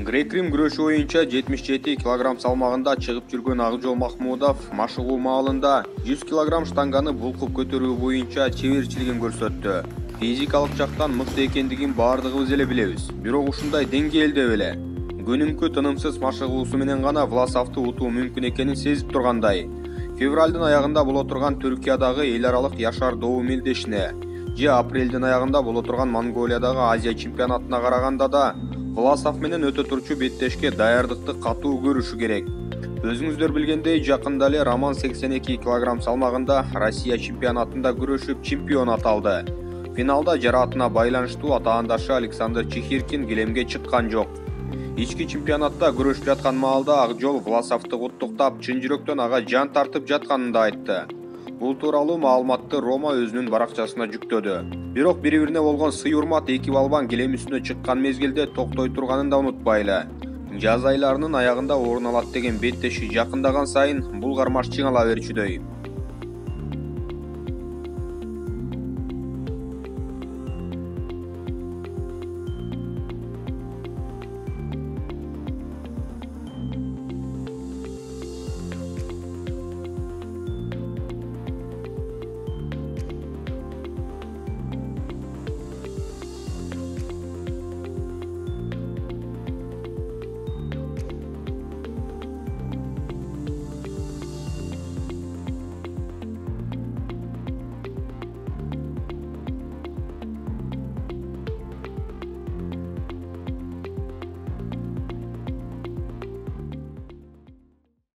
Грек-Рим күрөшү боюнча 77 кг салмагында чыгып жүргөн Акжол Махмудов машыгуу маалында 100 кг штанганы булкуп көтөрүү боюнча чеберчилигин көрсөттү. Физикалык жактан мыкты экендигин баардыгыбыз эле билебиз. Бирок ушундай деңгээлде беле көнүмкү тынымсыз машыгуусу менен гана Власовду утуу мүмкүн экенин сезип тургандай. Февралдын аягында боло турган Түркиядагы эл аралык Яшар Доо мелдешине же апрелдин аягында боло турган Монголиядагы Азия чемпионатына караганда да Власов менен өтө турчу беттешке даярдыкты катуу көрүшү керек. Өзүңүздөр билгендей, жакында эле Роман 82 кг салмагында Россия чемпионатында күрөшүп чемпион аталды. Финалда жараатына байланыштуу атаандашы Александр Чехиркин килемге чыккан жок. Ички чемпионатта күрөшүп жаткан маалда Акжол Власовду куттуктап, чын жүрөктөн ага жан тартып жатканын да айтты. Бул тууралуу маалыматты Рома өзүнүн баракчасына жүктөдү. Бирок бири-бирине болгон сый-урмат эки балбан килем үстүнө чыккан мезгилде токтой турганын да унутпайлы. Жаз айларынын аягында орун алат деген беттеши жакындаган сайын бул кармаш чыңала берчүдөй.